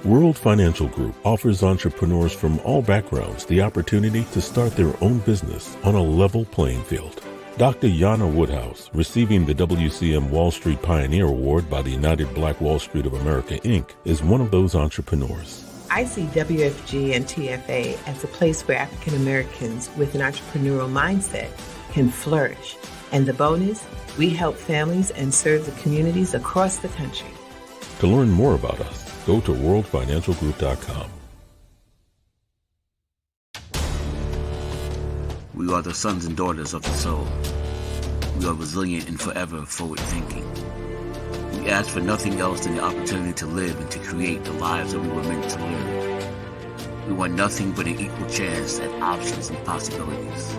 World Financial Group offers entrepreneurs from all backgrounds the opportunity to start their own business on a level playing field. Dr. Yana Woodhouse, receiving the WCM Wall Street Pioneer Award by the United Black Wall Street of America, Inc., is one of those entrepreneurs. I see WFG and TFA as a place where African Americans with an entrepreneurial mindset can flourish. And the bonus, we help families and serve the communities across the country. To learn more about us, go to worldfinancialgroup.com. We are the sons and daughters of the soul. We are resilient and forever forward-thinking. We ask for nothing else than the opportunity to live and to create the lives that we were meant to live. We want nothing but an equal chance at options and possibilities.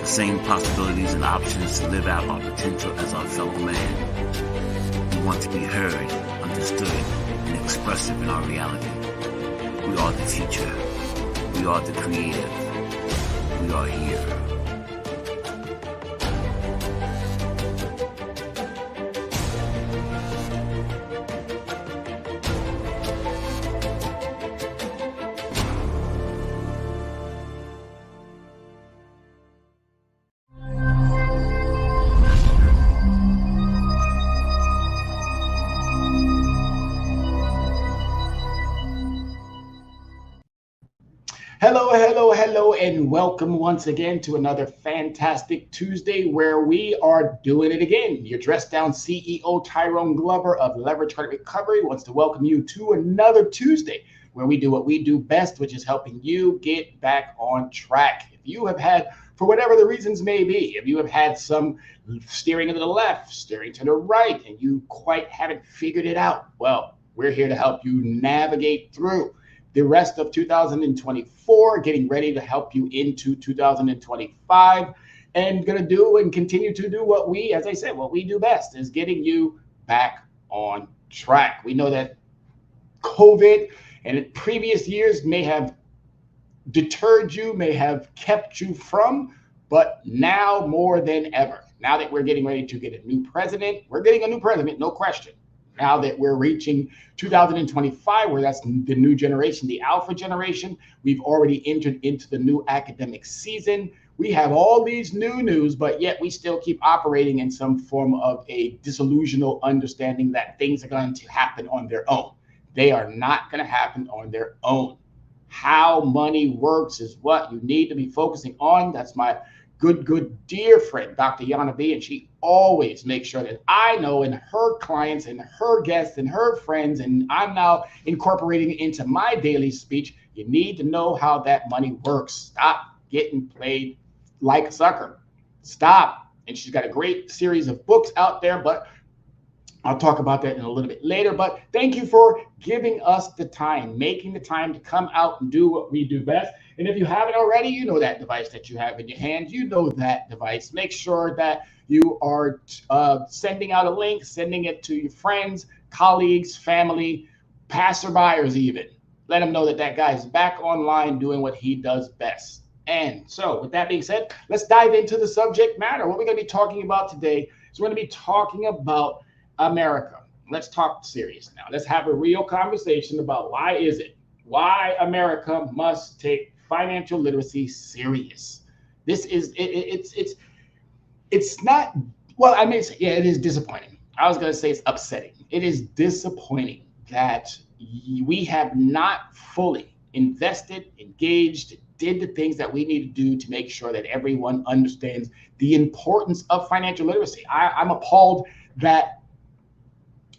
The same possibilities and options to live out our potential as our fellow man. We want to be heard, understood, and expressive in our reality. We are the future. We are the creative. We are here. Hello, and welcome once again to another fantastic Tuesday where we are doing it again. Your dressed down CEO Tyrone Glover of Leverage Credit Recovery wants to welcome you to another Tuesday where we do what we do best, which is helping you get back on track. If you have had, for whatever the reasons may be, if you have had some steering to the left, steering to the right, and you quite haven't figured it out, well, we're here to help you navigate through the rest of 2024, getting ready to help you into 2025, and going to do and continue to do what we, as I said, what we do best is getting you back on track. We know that COVID and in previous years may have deterred you, may have kept you from, but now more than ever, now that we're getting ready to get a new president, we're getting a new president, no question. Now that we're reaching 2025, where that's the new generation, the alpha generation, we've already entered into the new academic season. We have all these new news, but yet we still keep operating in some form of a disillusional understanding that things are going to happen on their own. They are not going to happen on their own. How money works is what you need to be focusing on. That's my good dear friend, Dr. Yana B, and she always makes sure that I know, and her clients and her guests and her friends, and I'm now incorporating it into my daily speech. You need to know how that money works. Stop getting played like a sucker. Stop. And she's got a great series of books out there, but I'll talk about that in a little bit later. But thank you for giving us the time, making the time to come out and do what we do best. And if you haven't already, you know that device that you have in your hand. You know that device. Make sure that you are sending out a link, sending it to your friends, colleagues, family, passerbyers even. Let them know that that guy is back online doing what he does best. And so with that being said, let's dive into the subject matter. What we're going to be talking about today is we're going to be talking about America. Let's talk serious now. Let's have a real conversation about why America must take financial literacy serious. This is it's not, well, I may say, yeah, it is disappointing. I was going to say it's upsetting. It is disappointing that we have not fully invested, engaged, did the things that we need to do to make sure that everyone understands the importance of financial literacy. I'm appalled that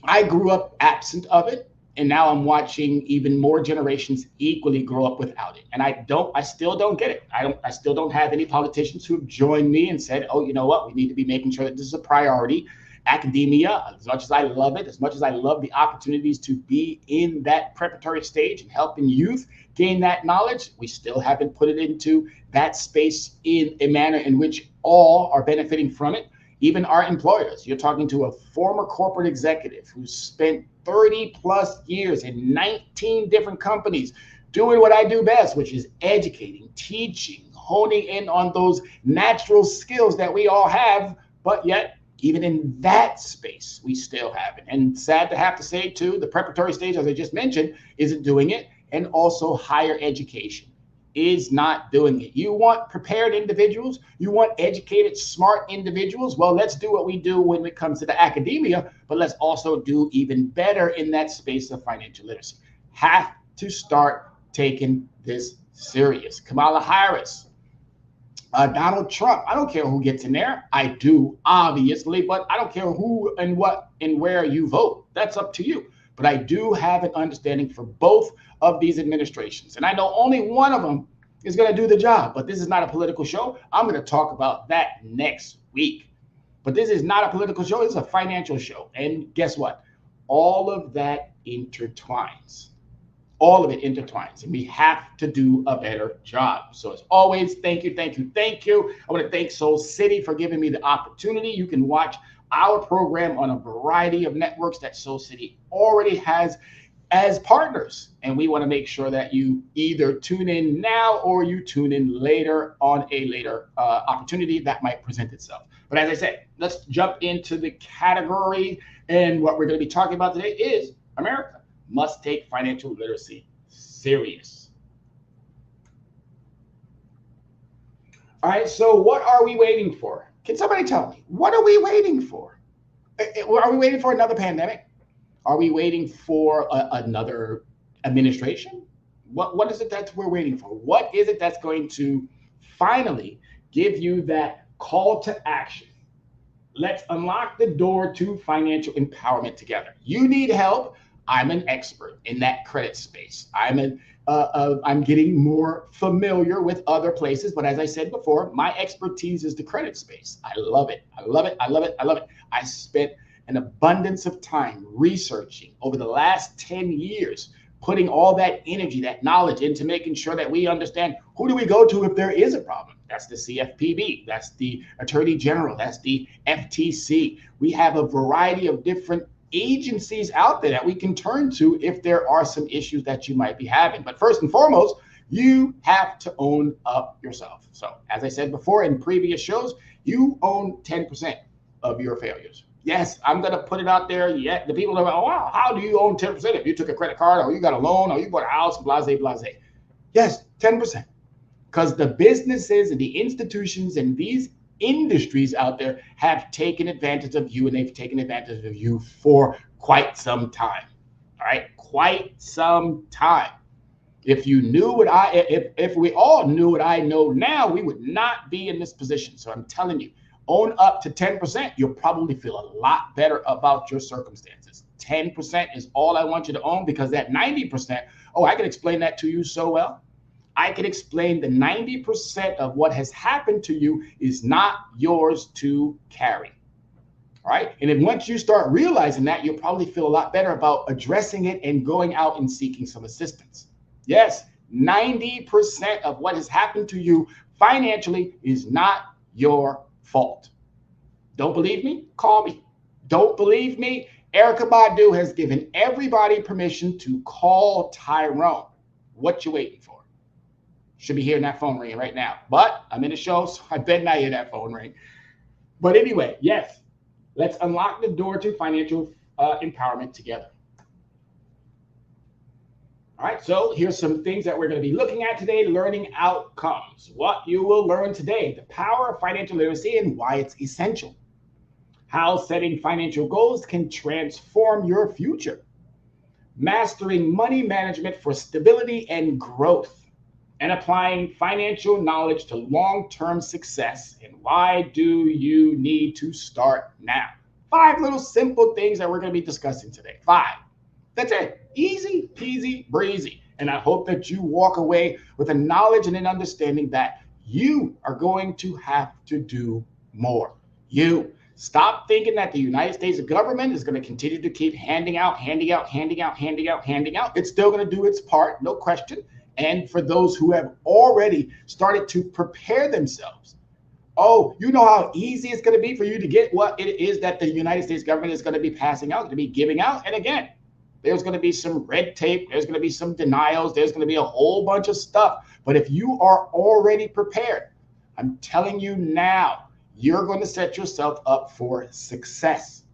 I grew up absent of it. And now I'm watching even more generations equally grow up without it. And I still don't get it. I still don't have any politicians who have joined me and said, oh, you know what? We need to be making sure that this is a priority. Academia, as much as I love it, as much as I love the opportunities to be in that preparatory stage and helping youth gain that knowledge, we still haven't put it into that space in a manner in which all are benefiting from it. Even our employers. You're talking to a former corporate executive who spent 30 plus years in 19 different companies doing what I do best, which is educating, teaching, honing in on those natural skills that we all have, but yet Even in that space, we still have it. And sad to have to say, too, the preparatory stage, as I just mentioned, isn't doing it. And also higher education is not doing it. You want prepared individuals? You want educated, smart individuals? Well, let's do what we do when it comes to the academia, but let's also do even better in that space of financial literacy. Have to start taking this serious. Kamala Harris, Donald Trump. I don't care who gets in there. I do, obviously, but I don't care who and what and where you vote. That's up to you. But I do have an understanding for both of these administrations. And I know only one of them is going to do the job. But this is not a political show. I'm going to talk about that next week. But this is not a political show. It's a financial show. And guess what? All of that intertwines. All of it intertwines, and we have to do a better job. So as always, thank you, thank you, thank you. I want to thank Soul City for giving me the opportunity. You can watch our program on a variety of networks that Soul City already has as partners. And we want to make sure that you either tune in now or you tune in later on a later opportunity that might present itself. But as I said, let's jump into the category. And what we're going to be talking about today is America must take financial literacy serious. All right, so what are we waiting for? Can somebody tell me? What are we waiting for? Are we waiting for another pandemic? Are we waiting for another administration? What is it that we're waiting for? What is it that's going to finally give you that call to action? Let's unlock the door to financial empowerment together. You need help. I'm an expert in that credit space. I'm getting more familiar with other places, but as I said before, my expertise is the credit space. I love it. I love it. I love it. I love it. I spent an abundance of time researching over the last 10 years, putting all that energy, that knowledge into making sure that we understand who do we go to if there is a problem. That's the CFPB. That's the Attorney General. That's the FTC. We have a variety of different agencies out there that we can turn to if there are some issues that you might be having. But first and foremost, you have to own up yourself. So as I said before in previous shows, you own 10% of your failures. Yes, I'm going to put it out there. Yeah, the people are like, oh, wow, how do you own 10% if you took a credit card or you got a loan or you bought a house, blase, blase. Yes, 10%. Because the businesses and the institutions and these industries out there have taken advantage of you, and they've taken advantage of you for quite some time. All right, quite some time. If you knew what if we all knew what I know now, we would not be in this position. So I'm telling you, own up to 10%. You'll probably feel a lot better about your circumstances. 10% is all I want you to own, because that 90%, oh, I can explain that to you so well. I can explain the 90% of what has happened to you is not yours to carry. All right. And then once you start realizing that, you'll probably feel a lot better about addressing it and going out and seeking some assistance. Yes, 90% of what has happened to you financially is not your fault. Don't believe me? Call me. Don't believe me? Erykah Badu has given everybody permission to call Tyrone. What you waiting for? Should be hearing that phone ringing right now. But I'm in the show, so I better not hear that phone ring. But anyway, yes, let's unlock the door to financial empowerment together. All right, so here's some things that we're going to be looking at today. Learning outcomes. What you will learn today, the power of financial literacy and why it's essential. How setting financial goals can transform your future. Mastering money management for stability and growth. And applying financial knowledge to long-term success. And why do you need to start now? 5 little simple things that we're going to be discussing today. 5. That's it. Easy peasy breezy. And I hope that you walk away with a knowledge and an understanding that you are going to have to do more. You. Stop thinking that the United States government is going to continue to keep handing out. It's still going to do its part, no question. And for those who have already started to prepare themselves, oh, you know how easy it's going to be for you to get what it is that the United States government is going to be passing out, going to be giving out. And again, there's going to be some red tape. There's going to be some denials. There's going to be a whole bunch of stuff. But if you are already prepared, I'm telling you now, you're going to set yourself up for success.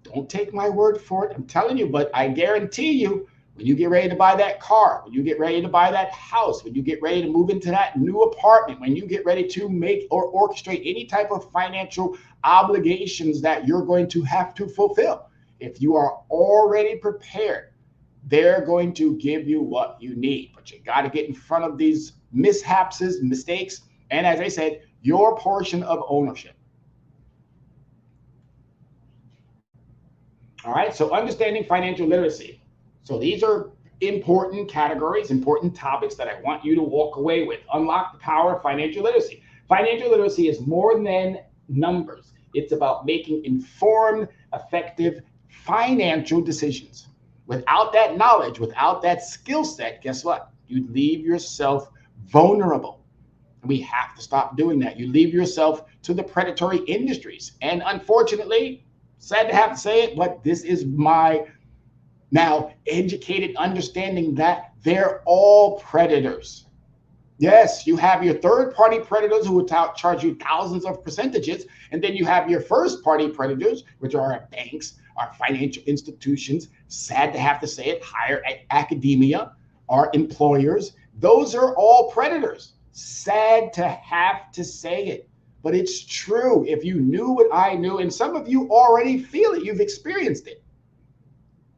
Don't take my word for it. I'm telling you, but I guarantee you, when you get ready to buy that car, when you get ready to buy that house, when you get ready to move into that new apartment, when you get ready to make or orchestrate any type of financial obligations that you're going to have to fulfill, if you are already prepared, they're going to give you what you need. But you got to get in front of these mishaps, mistakes, and as I said, your portion of ownership. All right, so understanding financial literacy. So these are important categories, important topics that I want you to walk away with. Unlock the power of financial literacy. Financial literacy is more than numbers. It's about making informed, effective financial decisions. Without that knowledge, without that skill set, guess what? You leave yourself vulnerable. We have to stop doing that. You leave yourself to the predatory industries. And unfortunately, sad to have to say it, but this is my now educated understanding that they're all predators. Yes, you have your third-party predators who will charge you thousands of percentages, and then you have your first-party predators, which are our banks, our financial institutions, sad to have to say it, higher academia, our employers. Those are all predators. Sad to have to say it, but it's true. If you knew what I knew, and some of you already feel it, you've experienced it.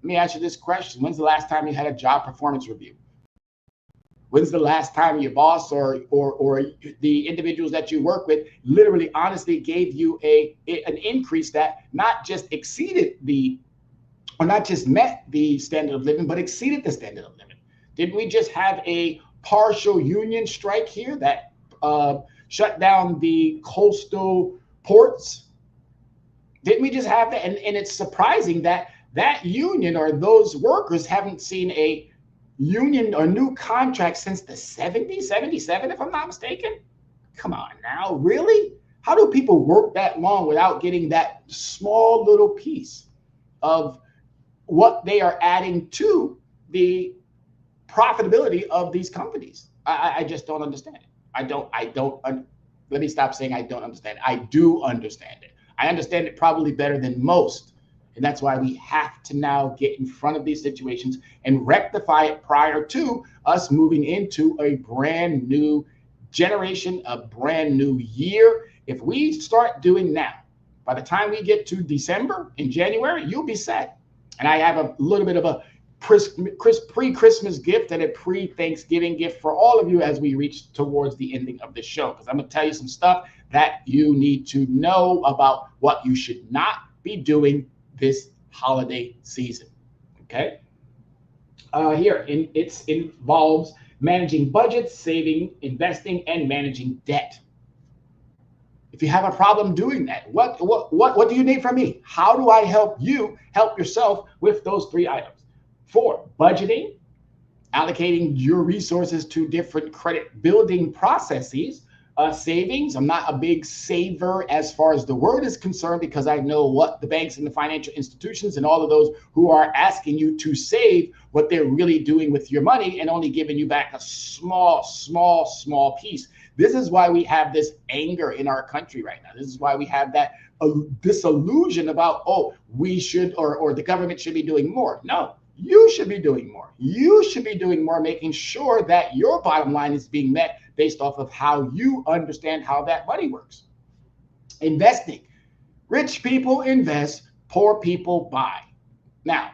Let me ask you this question. When's the last time you had a job performance review? When's the last time your boss or the individuals that you work with literally honestly gave you an increase that not just exceeded or not just met the standard of living, but exceeded the standard of living? Didn't we just have a partial union strike here that shut down the coastal ports? Didn't we just have that? And it's surprising that union or those workers haven't seen a union or new contract since the 70s, 77, if I'm not mistaken. Come on now, really? How do people work that long without getting that small little piece of what they are adding to the profitability of these companies? I just don't understand it. Let me stop saying I don't understand it. I do understand it. I understand it probably better than most. And that's why we have to now get in front of these situations and rectify it prior to us moving into a brand new generation, a brand new year. If we start doing now, by the time we get to December and January, you'll be set. And I have a little bit of a pre-Christmas gift and a pre-Thanksgiving gift for all of you as we reach towards the ending of the show, because I'm going to tell you some stuff that you need to know about what you should not be doing this holiday season. Okay. It involves managing budgets, saving, investing, and managing debt. If you have a problem doing that, what do you need from me? How do I help you help yourself with those 3 items? 4, budgeting, allocating your resources to different credit building processes. Savings. I'm not a big saver as far as the word is concerned, because I know what the banks and the financial institutions and all of those who are asking you to save, what they're really doing with your money and only giving you back a small piece. This is why we have this anger in our country right now. This is why we have that disillusion about, we should or the government should be doing more. No, you should be doing more. You should be doing more, making sure that your bottom line is being met based off of how you understand how that money works. Investing. Rich people invest, poor people buy. Now,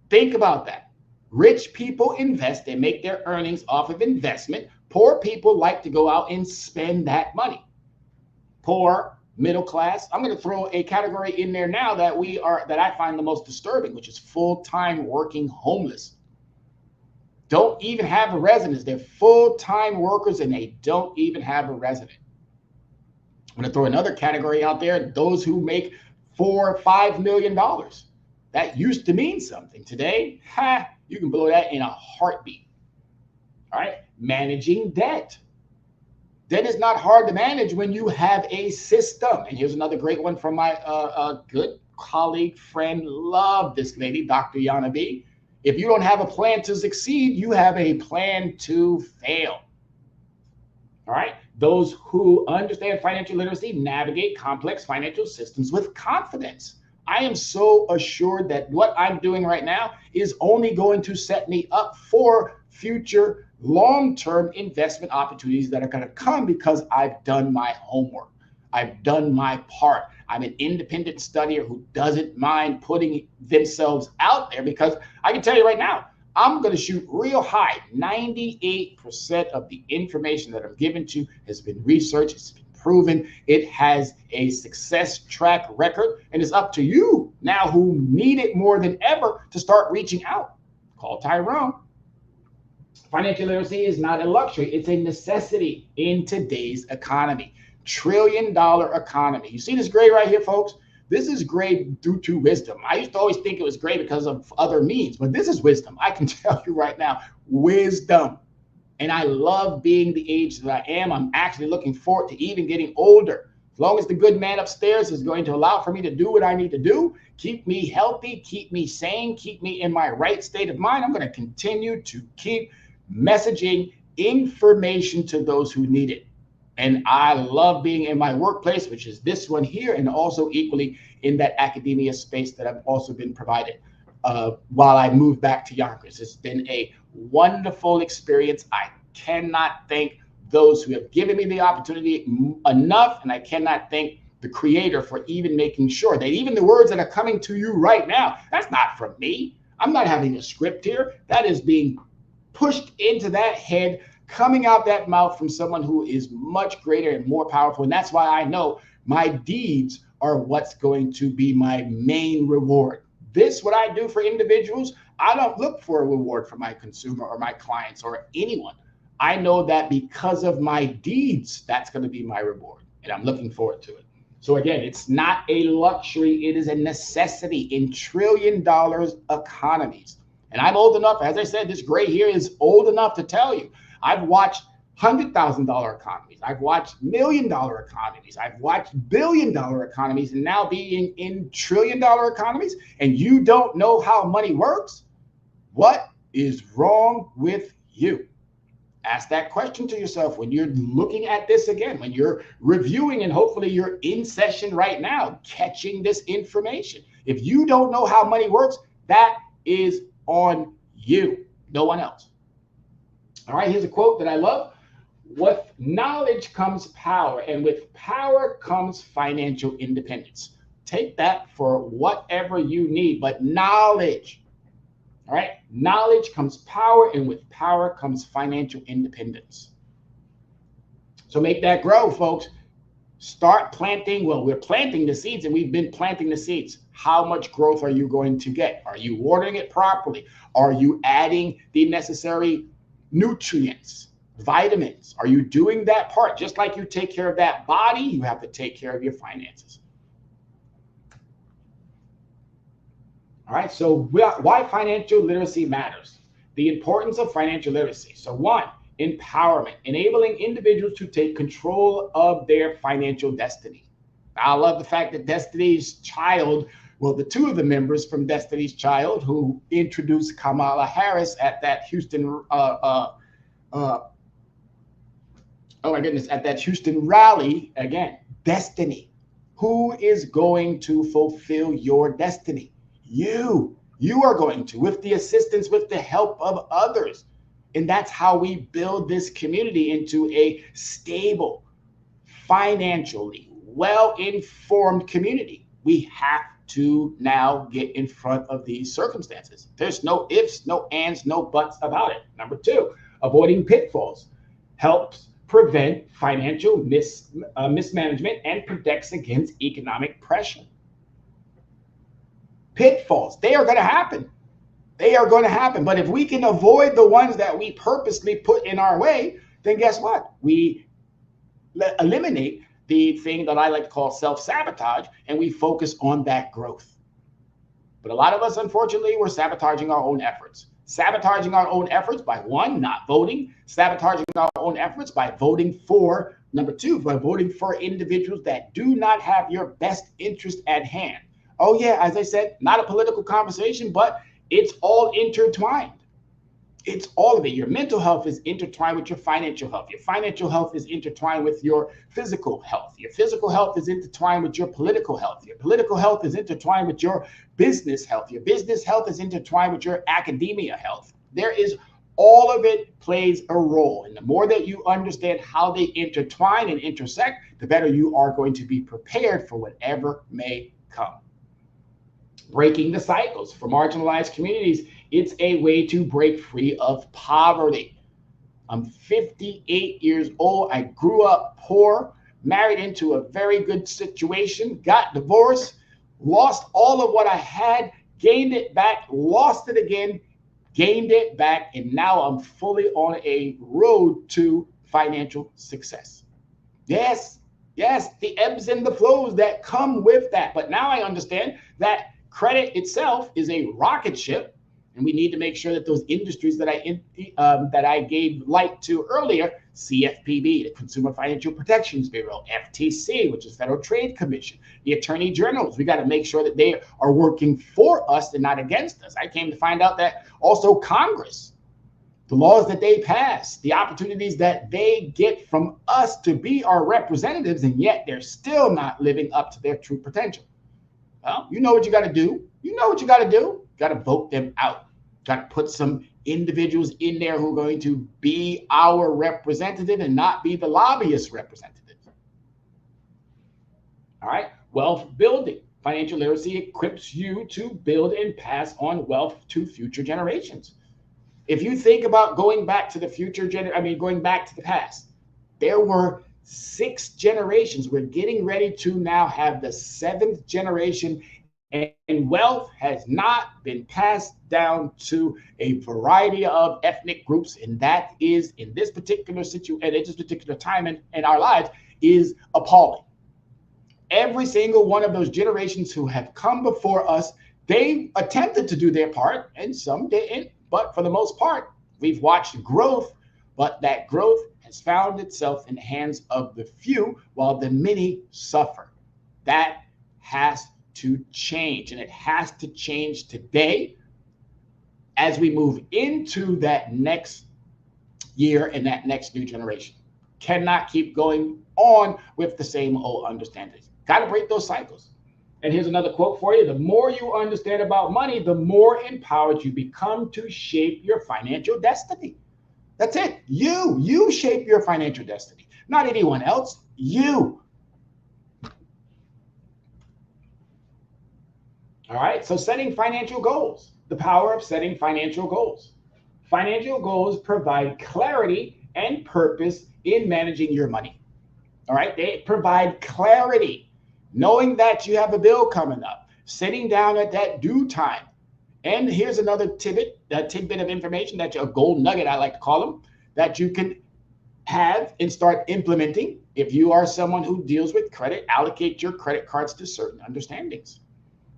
think about that. Rich people invest, they make their earnings off of investment. Poor people like to go out and spend that money. Poor, middle class. I'm going to throw a category in there now that I find the most disturbing, which is full-time working homeless. Don't even have a residence. They're full-time workers and they don't even have a resident. I'm going to throw another category out there, those who make $4 or $5 million. That used to mean something. Today, you can blow that in a heartbeat. All right, managing debt. Debt is not hard to manage when you have a system. And here's another great one from my good colleague, friend, love this lady, Dr. Yana B. If you don't have a plan to succeed, you have a plan to fail. All right. Those who understand financial literacy navigate complex financial systems with confidence. I am so assured that what I'm doing right now is only going to set me up for future long-term investment opportunities that are going to come because I've done my homework. I've done my part. I'm an independent studier who doesn't mind putting themselves out there, because I can tell you right now, I'm going to shoot real high. 98% of the information that I'm given to has been researched, it's been proven, it has a success track record, and it's up to you now who need it more than ever to start reaching out. Call Tyrone. Financial literacy is not a luxury, it's a necessity in today's economy. Trillion-dollar economy. You see this grade right here, folks? This is grade due to wisdom. I used to always think it was grade because of other means, but this is wisdom. I can tell you right now, wisdom. And I love being the age that I am. I'm actually looking forward to even getting older. As long as the good man upstairs is going to allow for me to do what I need to do, keep me healthy, keep me sane, keep me in my right state of mind, I'm going to continue to keep messaging information to those who need it. And I love being in my workplace, which is this one here, and also equally in that academia space that I've also been provided while I moved back to Yonkers. It's been a wonderful experience. I cannot thank those who have given me the opportunity enough, and I cannot thank the creator for even making sure that even the words that are coming to you right now, that's not from me. I'm not having a script here. That is being pushed into that head, coming out that mouth from someone who is much greater and more powerful. And that's why I know my deeds are what's going to be my main reward. This, what I do for individuals, I don't look for a reward for my consumer or my clients or anyone. I know that because of my deeds, that's going to be my reward. And I'm looking forward to it. So again, it's not a luxury. It is a necessity in trillion-dollar economies. And I'm old enough, as I said, this gray here is old enough to tell you, I've watched $100,000 economies. I've watched $1 million economies. I've watched $1 billion economies, and now being in $1 trillion economies, and you don't know how money works? What is wrong with you? Ask that question to yourself when you're looking at this again, when you're reviewing, and hopefully you're in session right now, catching this information. If you don't know how money works, that is on you, no one else. All right, here's a quote that I love. With knowledge comes power, and with power comes financial independence. Take that for whatever you need, but knowledge, all right? Knowledge comes power, and with power comes financial independence. So make that grow, folks. Start planting. Well, we're planting the seeds, and we've been planting the seeds. How much growth are you going to get? Are you watering it properly? Are you adding the necessary nutrients, vitamins? Are you doing that part? Just like you take care of that body, you have to take care of your finances. All right, so why financial literacy matters. The importance of financial literacy. So one, empowerment, enabling individuals to take control of their financial destiny. I love the fact that Destiny's Child, well, the two of the members from Destiny's Child who introduced Kamala Harris at that Houston, at that Houston rally, again, destiny. Who is going to fulfill your destiny? You are going to, with the assistance, with the help of others. And that's how we build this community into a stable, financially well-informed community. We have to now get in front of these circumstances. There's no ifs, no ands, no buts about it. Number two, avoiding pitfalls helps prevent financial mismanagement and protects against economic pressure. Pitfalls, they are going to happen. They are going to happen. But if we can avoid the ones that we purposely put in our way, then guess what? We eliminate the thing that I like to call self-sabotage, and we focus on that growth. But a lot of us, unfortunately, we're sabotaging our own efforts. Sabotaging our own efforts by one, not voting. Sabotaging our own efforts by voting for, number two, by voting for individuals that do not have your best interest at hand. Oh yeah, as I said, not a political conversation, but it's all intertwined. It's all of it. Your mental health is intertwined with your financial health. Your financial health is intertwined with your physical health. Your physical health is intertwined with your political health. Your political health is intertwined with your business health. Your business health is intertwined with your academia health. There is all of it plays a role. And the more that you understand how they intertwine and intersect, the better you are going to be prepared for whatever may come. Breaking the cycles for marginalized communities, it's a way to break free of poverty. I'm 58 years old. I grew up poor, married into a very good situation, got divorced, lost all of what I had, gained it back, lost it again, gained it back, and now I'm fully on a road to financial success. Yes, the ebbs and the flows that come with that. But now I understand that credit itself is a rocket ship, and we need to make sure that those industries that I gave light to earlier, CFPB, the Consumer Financial Protections Bureau, FTC, which is Federal Trade Commission, the Attorney Generals, we got to make sure that they are working for us and not against us. I came to find out that also Congress, the laws that they pass, the opportunities that they get from us to be our representatives, and yet they're still not living up to their true potential. Well, you know what you got to do. You know what you got to do. Got to vote them out. Got to put some individuals in there who are going to be our representative and not be the lobbyist representative. All right. Wealth building. Financial literacy equips you to build and pass on wealth to future generations. If you think about going back to the going back to the past, there were 6 generations. We're getting ready to now have the 7th generation, and wealth has not been passed down to a variety of ethnic groups. And that is, in this particular situation, at this particular time in our lives, is appalling. Every single one of those generations who have come before us, they attempted to do their part, and some didn't. But for the most part, we've watched growth, but that growth has found itself in the hands of the few while the many suffer. That has to change, and it has to change today as we move into that next year and that next new generation. Cannot keep going on with the same old understandings. Got to break those cycles. And here's another quote for you. The more you understand about money, the more empowered you become to shape your financial destiny. That's it. You shape your financial destiny, not anyone else. You. All right. So setting financial goals, the power of setting financial goals. Financial goals provide clarity and purpose in managing your money. All right. They provide clarity, knowing that you have a bill coming up, sitting down at that due time. And here's another tidbit of information, that a gold nugget, I like to call them, that you can have and start implementing. If you are someone who deals with credit, allocate your credit cards to certain understandings.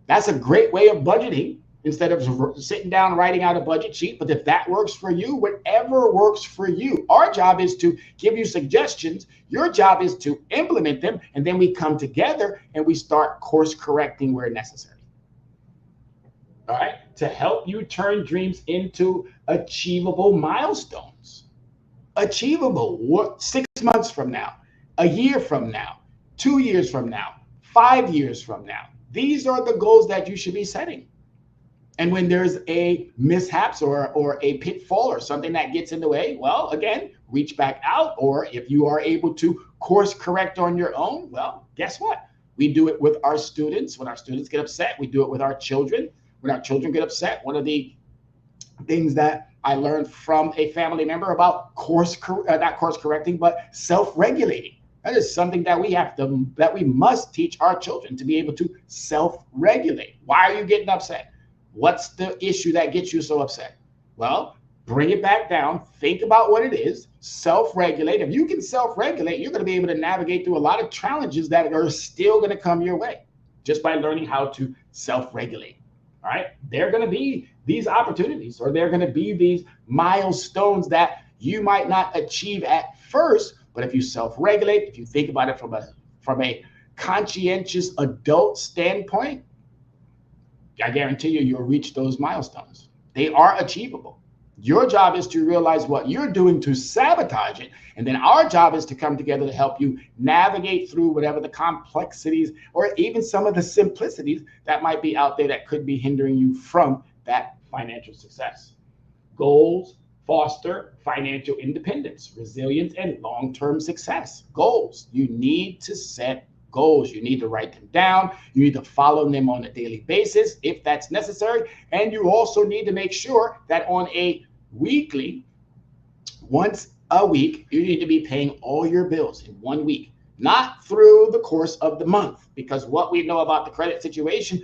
That's a great way of budgeting instead of sitting down writing out a budget sheet. But if that works for you, whatever works for you. Our job is to give you suggestions. Your job is to implement them. And then we come together and we start course correcting where necessary. All right. To help you turn dreams into achievable milestones. Achievable. What, 6 months from now, a year from now, 2 years from now, 5 years from now. These are the goals that you should be setting. And when there's a mishaps or a pitfall or something that gets in the way, well, again, reach back out. Or if you are able to course correct on your own, well, guess what? We do it with our students. When our students get upset, we do it with our children. When our children get upset, one of the things that I learned from a family member about not course correcting, but self-regulating. That is something that we must teach our children, to be able to self-regulate. Why are you getting upset? What's the issue that gets you so upset? Well, bring it back down. Think about what it is. Self-regulate. If you can self-regulate, you're going to be able to navigate through a lot of challenges that are still going to come your way just by learning how to self-regulate. All right. There are going to be these opportunities, or there are going to be these milestones that you might not achieve at first. But if you self-regulate, if you think about it from a conscientious adult standpoint, I guarantee you'll reach those milestones. They are achievable. Your job is to realize what you're doing to sabotage it. And then our job is to come together to help you navigate through whatever the complexities or even some of the simplicities that might be out there that could be hindering you from that financial success. Goals foster financial independence, resilience, and long-term success. Goals. You need to set goals. You need to write them down. You need to follow them on a daily basis if that's necessary. And you also need to make sure that on a weekly, once a week, you need to be paying all your bills in 1 week, not through the course of the month. Because what we know about the credit situation,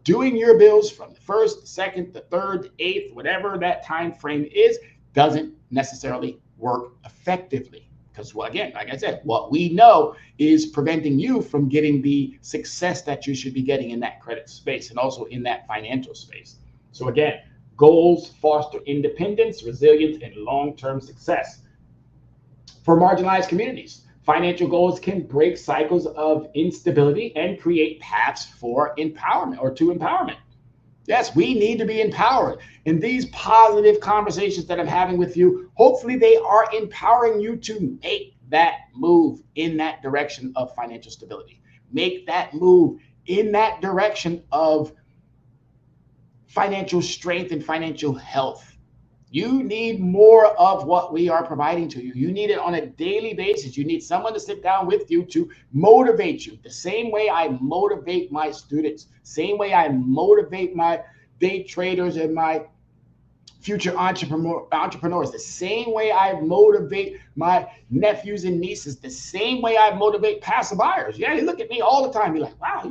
doing your bills from the 1st, the 2nd, the 3rd, the 8th, whatever that time frame is, doesn't necessarily work effectively. Because, well, again, like I said, what we know is preventing you from getting the success that you should be getting in that credit space and also in that financial space. So again, goals foster independence, resilience, and long-term success. For marginalized communities, financial goals can break cycles of instability and create paths for empowerment or to empowerment. Yes, we need to be empowered. And these positive conversations that I'm having with you, hopefully they are empowering you to make that move in that direction of financial stability. Make that move in that direction of financial strength and financial health. You need more of what we are providing to you. You need it on a daily basis. You need someone to sit down with you to motivate you. The same way I motivate my students, same way I motivate my day traders and my future entrepreneurs, the same way I motivate my nephews and nieces, the same way I motivate passive buyers. Yeah, you look at me all the time. You're like, wow,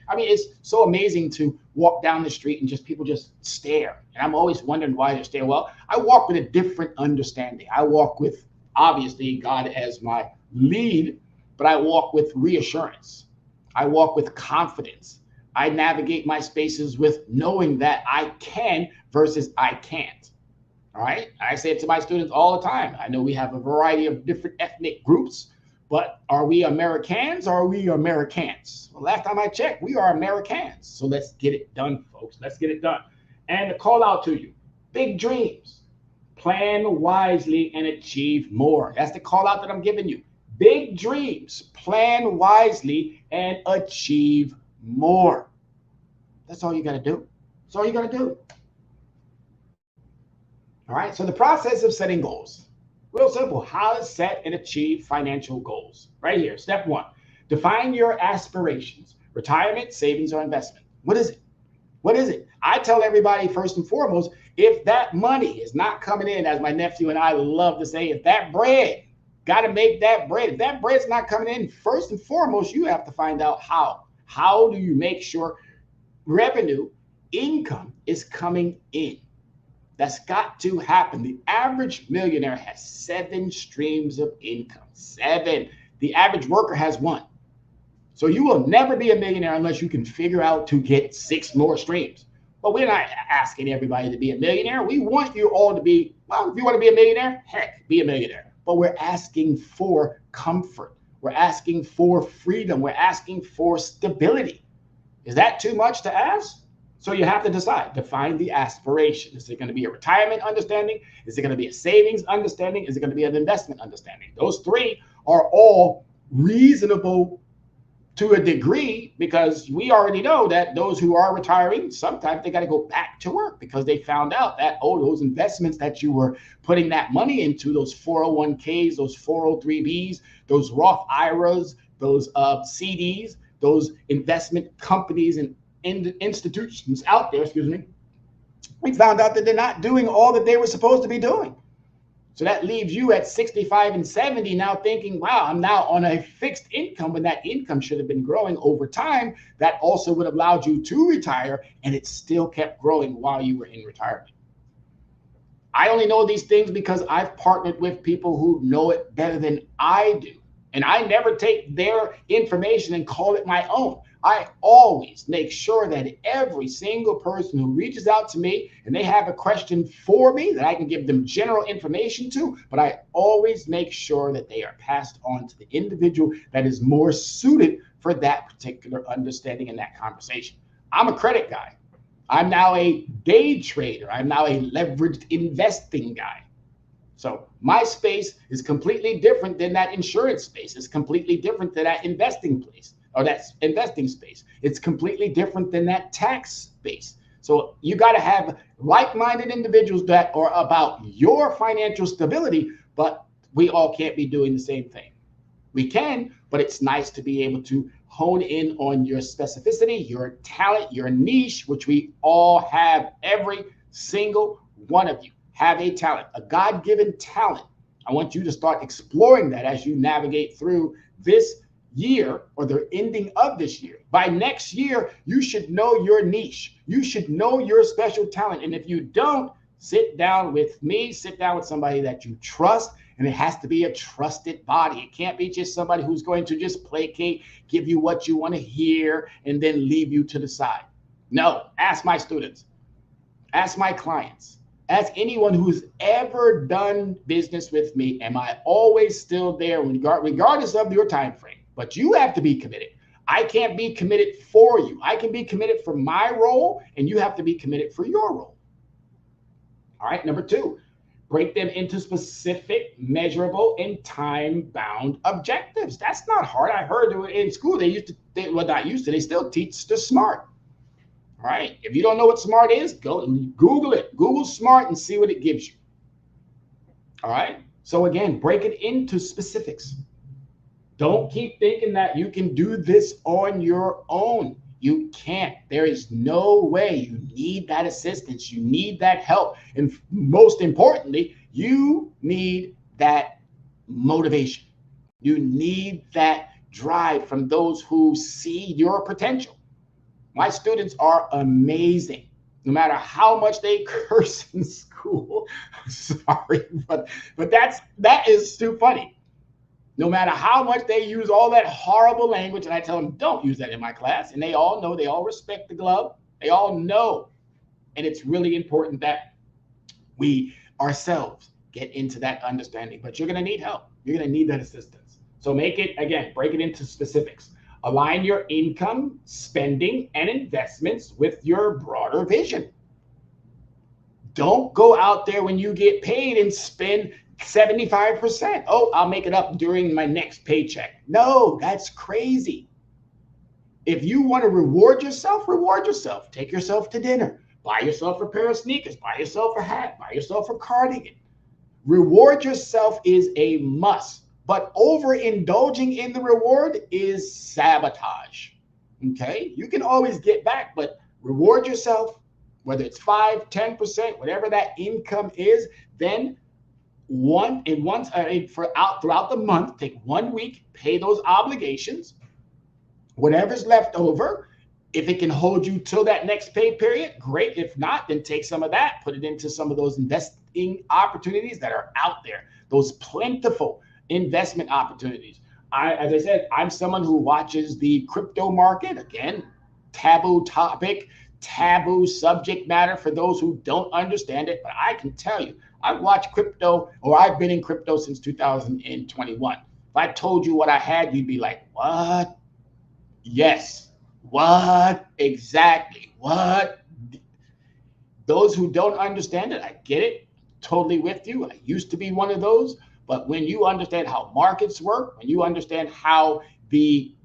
I mean, it's so amazing to walk down the street and just people just stare. And I'm always wondering why they stare. Well, I walk with a different understanding. I walk with, obviously, God as my lead, but I walk with reassurance. I walk with confidence. I navigate my spaces with knowing that I can versus I can't. All right. I say it to my students all the time. I know we have a variety of different ethnic groups, but are we Americans or are we Americans? Well, last time I checked, we are Americans. So let's get it done, folks. Let's get it done. And a call out to you, big dreams, plan wisely and achieve more. That's the call out that I'm giving you. Big dreams, plan wisely and achieve more. That's all you got to do. That's all you got to do. All right. So the process of setting goals, real simple. How to set and achieve financial goals. Right here. Step 1, define your aspirations, retirement, savings, or investment. What is it? What is it? I tell everybody first and foremost, if that money is not coming in, as my nephew and I love to say, if that bread, got to make that bread. If that bread's not coming in, first and foremost, you have to find out how. How do you make sure revenue, income is coming in? That's got to happen. The average millionaire has 7 streams of income. 7. The average worker has 1. So you will never be a millionaire unless you can figure out to get 6 more streams. But we're not asking everybody to be a millionaire. We want you all to be, well, if you want to be a millionaire, heck, be a millionaire. But we're asking for comfort. We're asking for freedom. We're asking for stability. Is that too much to ask? So you have to decide, define the aspiration. Is it going to be a retirement understanding? Is it going to be a savings understanding? Is it going to be an investment understanding? Those 3 are all reasonable to a degree, because we already know that those who are retiring, sometimes they got to go back to work because they found out that, oh, those investments that you were putting that money into, those 401ks, those 403bs, those Roth IRAs, those CDs, those investment companies and institutions out there, we found out that they're not doing all that they were supposed to be doing. So that leaves you at 65 and 70 now thinking, wow, I'm now on a fixed income, when that income should have been growing over time. That also would have allowed you to retire, and it still kept growing while you were in retirement. I only know these things because I've partnered with people who know it better than I do. And I never take their information and call it my own. I always make sure that every single person who reaches out to me and they have a question for me that I can give them general information to, but I always make sure that they are passed on to the individual that is more suited for that particular understanding in that conversation. I'm a credit guy. I'm now a day trader. I'm now a leveraged investing guy. So my space is completely different than that insurance space. It's completely different than that investing place or that investing space. It's completely different than that tax space. So you got to have like-minded individuals that are about your financial stability, but we all can't be doing the same thing. We can, but it's nice to be able to hone in on your specificity, your talent, your niche, which we all have. Every single one of you have a talent, a God-given talent. I want you to start exploring that as you navigate through this year or the ending of this year. By next year, you should know your niche. You should know your special talent. And if you don't, sit down with me, sit down with somebody that you trust, and it has to be a trusted body. It can't be just somebody who's going to just placate, give you what you want to hear, and then leave you to the side. No, ask my students, ask my clients, ask anyone who's ever done business with me. Am I always still there regardless of your time frame? But you have to be committed. I can't be committed for you. I can be committed for my role, and you have to be committed for your role. All right, number 2, break them into specific, measurable, and time-bound objectives. That's not hard. I heard in school they still teach the SMART. All right, if you don't know what SMART is, go Google it. Google SMART and see what it gives you. All right, so again, break it into specifics. Don't keep thinking that you can do this on your own. You can't. There is no way. You need that assistance. You need that help. And most importantly, you need that motivation. You need that drive from those who see your potential. My students are amazing. No matter how much they curse in school, sorry, but that is too funny. No matter how much they use all that horrible language, and I tell them, don't use that in my class. And they all know, they all respect the glove. They all know. And it's really important that we ourselves get into that understanding. But you're going to need help. You're going to need that assistance. So make it, again, break it into specifics. Align your income, spending, and investments with your broader vision. Don't go out there when you get paid and spend 75%. Oh, I'll make it up during my next paycheck. No, that's crazy. If you want to reward yourself, reward yourself. Take yourself to dinner. Buy yourself a pair of sneakers. Buy yourself a hat. Buy yourself a cardigan. Reward yourself is a must. But overindulging in the reward is sabotage. Okay? You can always get back, but reward yourself, whether it's 5, 10%, whatever that income is, then throughout the month, take 1 week, pay those obligations, whatever's left over. If it can hold you till that next pay period, great. If not, then take some of that, put it into some of those investing opportunities that are out there, those plentiful investment opportunities. As I said, I'm someone who watches the crypto market. Again, taboo topic, taboo subject matter for those who don't understand it. But I can tell you, I've watched crypto, or I've been in crypto since 2021. If I told you what I had, you'd be like, what? Yes. What? Exactly. What? Those who don't understand it, I get it. Totally with you. I used to be one of those. But when you understand how markets work, when you understand how the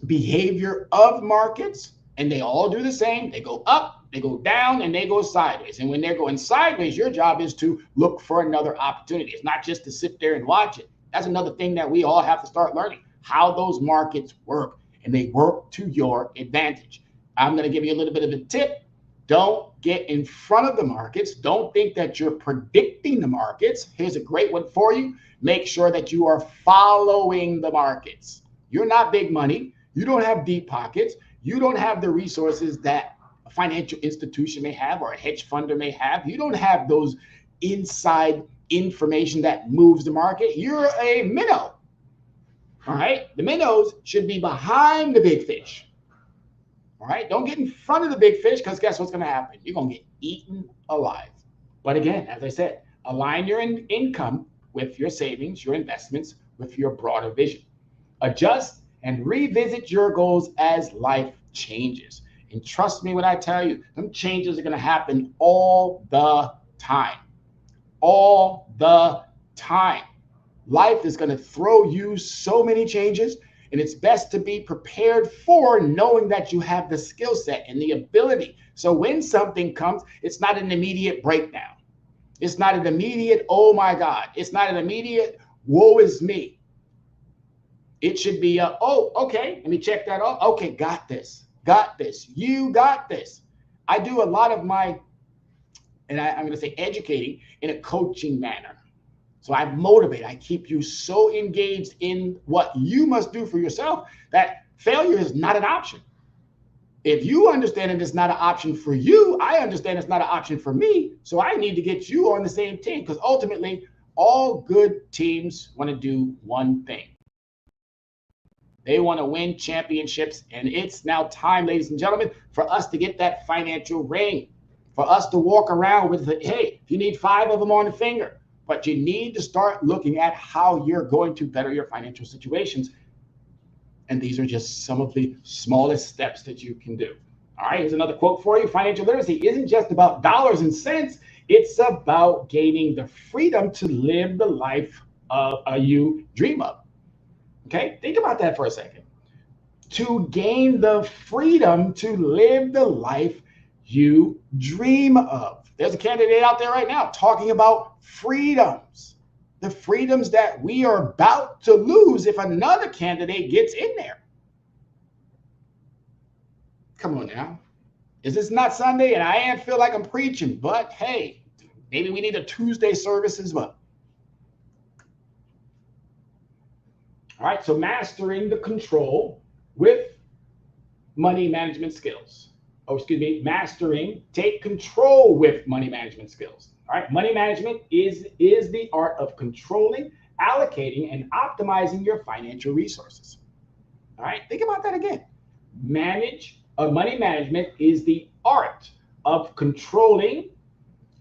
behavior of markets, and they all do the same, they go up, they go down, and they go sideways. And when they're going sideways, your job is to look for another opportunity. It's not just to sit there and watch it. That's another thing that we all have to start learning, how those markets work, and they work to your advantage. I'm going to give you a little bit of a tip. Don't get in front of the markets. Don't think that you're predicting the markets. Here's a great one for you. Make sure that you are following the markets. You're not big money. You don't have deep pockets. You don't have the resources that a financial institution may have or a hedge funder may have. You don't have those inside information that moves the market. You're a minnow. All right. The minnows should be behind the big fish. All right. Don't get in front of the big fish, because guess what's going to happen? You're going to get eaten alive. But again, as I said, align your income with your savings, your investments, with your broader vision. Adjust and revisit your goals as life changes. And trust me when I tell you, them changes are going to happen all the time. All the time. Life is going to throw you so many changes, and it's best to be prepared for, knowing that you have the skill set and the ability. So when something comes, it's not an immediate breakdown. It's not an immediate, oh my God. It's not an immediate, woe is me. It should be, oh, okay, let me check that off. Okay, got this. You got this. I do a lot of my, and I'm going to say educating in a coaching manner. So I motivate, I keep you so engaged in what you must do for yourself that failure is not an option. If you understand it is not an option for you, I understand it's not an option for me. So I need to get you on the same team, because ultimately all good teams want to do one thing. They want to win championships. And it's now time, ladies and gentlemen, for us to get that financial ring, for us to walk around with the, hey, if you need 5 of them on the finger, but you need to start looking at how you're going to better your financial situations. And these are just some of the smallest steps that you can do. All right, here's another quote for you. Financial literacy isn't just about dollars and cents. It's about gaining the freedom to live the life you dream of. Okay, think about that for a second. To gain the freedom to live the life you dream of. There's a candidate out there right now talking about freedoms, the freedoms that we are about to lose if another candidate gets in there. Come on now. Is this not Sunday? And I feel like I'm preaching, but hey, maybe we need a Tuesday service as well. All right, so mastering the control with money management skills. Take control with money management skills. All right, money management is the art of controlling, allocating, and optimizing your financial resources. All right, think about that again. Money management is the art of controlling,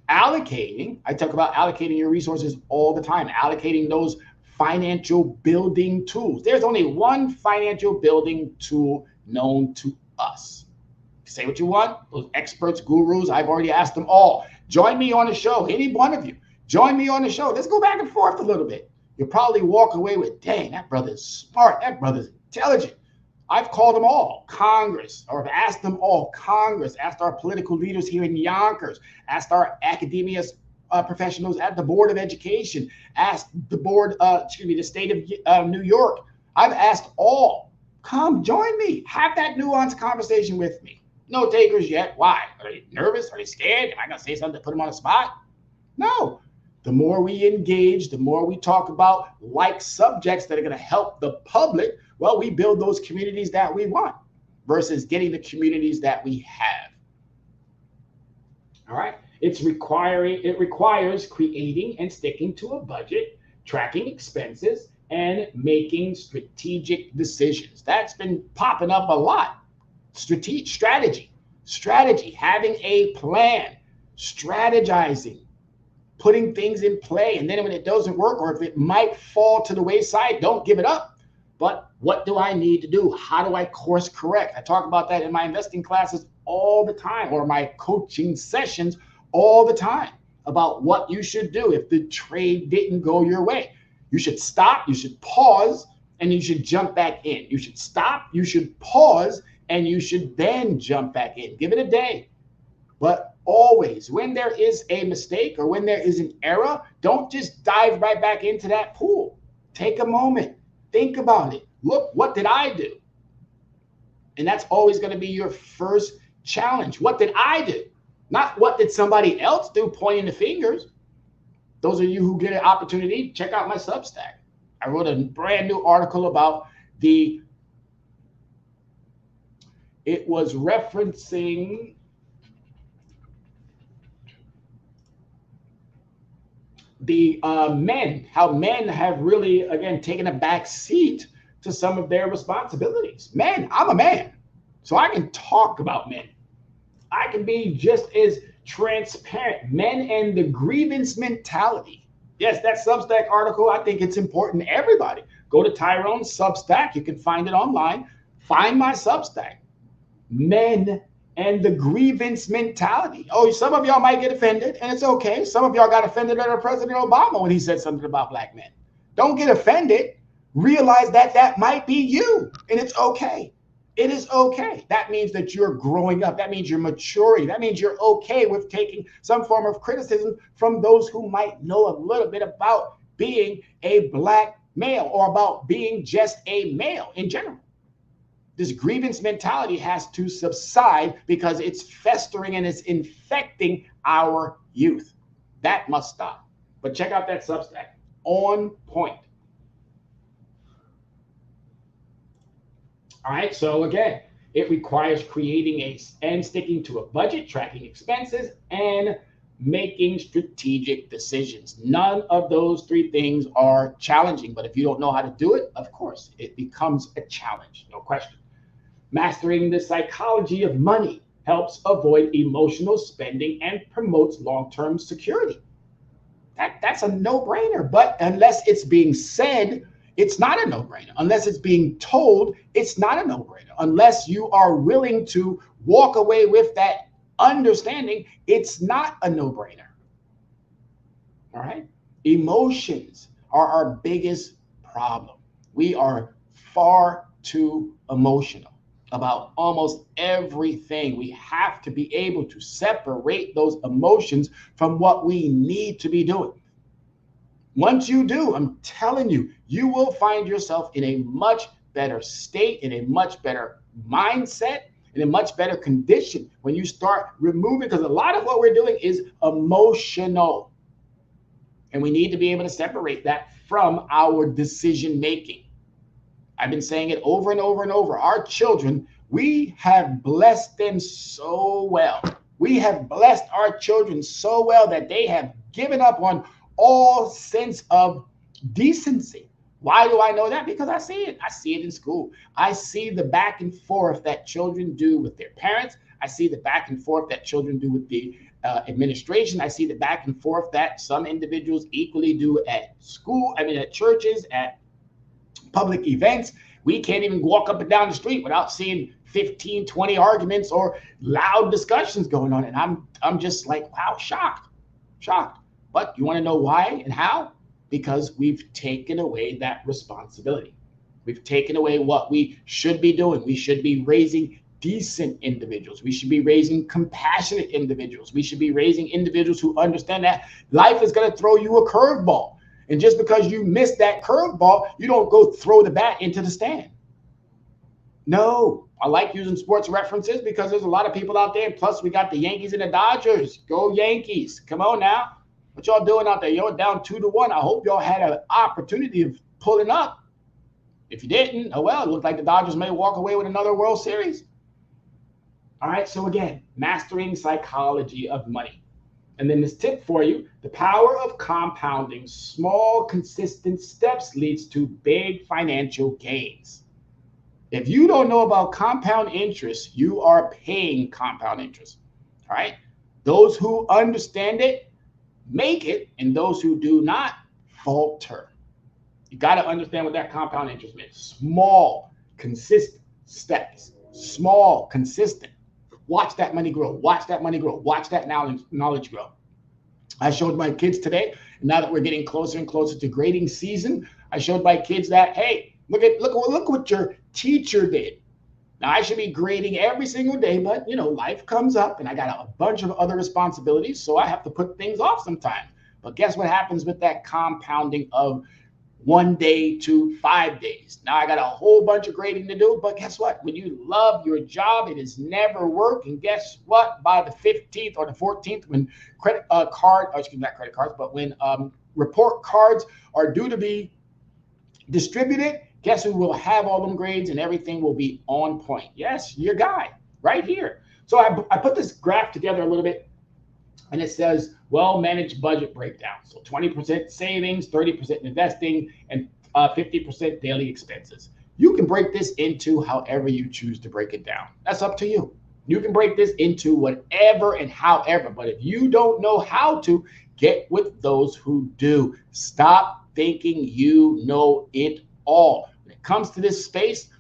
allocating. I talk about allocating your resources all the time, allocating those financial building tools. There's only one financial building tool known to us. Say what you want. Those experts, gurus, I've already asked them all. Join me on the show. Any one of you, join me on the show. Let's go back and forth a little bit. You'll probably walk away with, dang, that brother's smart. That brother's intelligent. I've called them all. Congress, or I've asked them all. Congress, asked our political leaders here in Yonkers, asked our academia professionals at the Board of Education, asked the the state of New York. I've asked all. Come join me. Have that nuanced conversation with me. No takers yet. Why? Are they nervous? Are they scared? Am I going to say something to put them on the spot? No. The more we engage, the more we talk about like subjects that are going to help the public, well, we build those communities that we want versus getting the communities that we have. All right. It requires creating and sticking to a budget, tracking expenses, and making strategic decisions. That's been popping up a lot. Strategy, having a plan, strategizing, putting things in play. And then when it doesn't work, or if it might fall to the wayside, don't give it up. But what do I need to do? How do I course correct? I talk about that in my investing classes all the time, or my coaching sessions all the time, about what you should do if the trade didn't go your way. You should stop, you should pause, and you should jump back in. You should stop, you should pause, and you should then jump back in. Give it a day. But always, when there is a mistake or when there is an error, don't just dive right back into that pool. Take a moment. Think about it. Look, what did I do? And that's always going to be your first challenge. What did I do? Not what did somebody else do, pointing the fingers. Those of you who get an opportunity, check out my Substack. I wrote a brand new article about it was referencing the men, how men have really, again, taken a back seat to some of their responsibilities. Men, I'm a man, so I can talk about men. I can be just as transparent. Men and the grievance mentality. Yes, that Substack article, I think it's important. Everybody, go to Tyrone's Substack. You can find it online. Find my Substack. Men and the grievance mentality. Oh, some of y'all might get offended, and it's okay. Some of y'all got offended at President Obama when he said something about black men. Don't get offended. Realize that that might be you, and it's okay. It is okay. That means that you're growing up. That means you're maturing. That means you're okay with taking some form of criticism from those who might know a little bit about being a black male or about being just a male in general. This grievance mentality has to subside because it's festering and it's infecting our youth. That must stop. But check out that Substack. On point. All right, so again, it requires creating and sticking to a budget, tracking expenses, and making strategic decisions. None of those three things are challenging, but if you don't know how to do it, of course, it becomes a challenge, no question. Mastering the psychology of money helps avoid emotional spending and promotes long-term security. That's a no-brainer, but unless it's being said, it's not a no-brainer. Unless it's being told, it's not a no-brainer. Unless you are willing to walk away with that understanding, it's not a no-brainer. All right? Emotions are our biggest problem. We are far too emotional about almost everything. We have to be able to separate those emotions from what we need to be doing. Once you do, I'm telling you, you will find yourself in a much better state, in a much better mindset, in a much better condition when you start removing, because a lot of what we're doing is emotional. And we need to be able to separate that from our decision making. I've been saying it over and over and over. Our children, we have blessed them so well. We have blessed our children so well that they have given up on all sense of decency. Why do I know that? Because I see it. I see it in school. I see the back and forth that children do with their parents. I see the back and forth that children do with the administration. I see the back and forth that some individuals equally do at school, at churches, at public events. We can't even walk up and down the street without seeing 15, 20 arguments or loud discussions going on. And I'm just like, wow, shocked. But you want to know why and how? Because we've taken away that responsibility. We've taken away what we should be doing. We should be raising decent individuals. We should be raising compassionate individuals. We should be raising individuals who understand that life is going to throw you a curveball. And just because you miss that curveball, you don't go throw the bat into the stand. No, I like using sports references because there's a lot of people out there. Plus, we got the Yankees and the Dodgers. Go Yankees. Come on now. What y'all doing out there? You're down 2-1. I hope y'all had an opportunity of pulling up. If you didn't, oh well, it looked like the Dodgers may walk away with another World Series. All right, so again, mastering psychology of money. And then this tip for you, the power of compounding small, consistent steps leads to big financial gains. If you don't know about compound interest, you are paying compound interest. All right, those who understand it, make it, and those who do not falter. You got to understand what that compound interest means. Small, consistent steps. Small, consistent. Watch that money grow. Watch that money grow. Watch that knowledge grow. I showed my kids today, now that we're getting closer and closer to grading season, I showed my kids that, hey, look what your teacher did. Now, I should be grading every single day, but, life comes up and I got a bunch of other responsibilities, so I have to put things off sometimes. But guess what happens with that compounding of 1 day to 5 days? Now, I got a whole bunch of grading to do, but guess what? When you love your job, it is never work. And guess what? By the 15th or the 14th, when when report cards are due to be distributed, guess who will have all them grades and everything will be on point? Yes, your guy right here. So I put this graph together a little bit, and it says well-managed budget breakdown. So 20% savings, 30% investing, and 50% daily expenses. You can break this into however you choose to break it down. That's up to you. You can break this into whatever and however, but if you don't know how to, get with those who do. Stop thinking you know it all. When it comes to this space,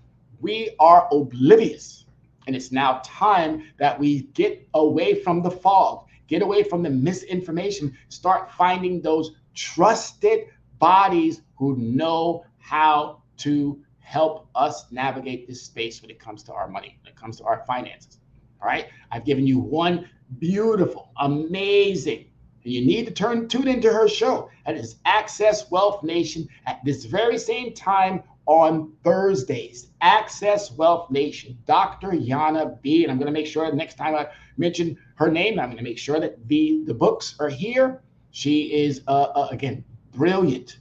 we are oblivious. And it's now time that we get away from the fog, get away from the misinformation, start finding those trusted bodies who know how to help us navigate this space when it comes to our money, when it comes to our finances. All right. I've given you one beautiful, amazing, and you need to tune into her show. That is Access Wealth Nation at this very same time on Thursdays. Access Wealth Nation, Dr. Yana B. And I'm going to make sure the next time I mention her name, I'm going to make sure that the books are here. She is, again, brilliant,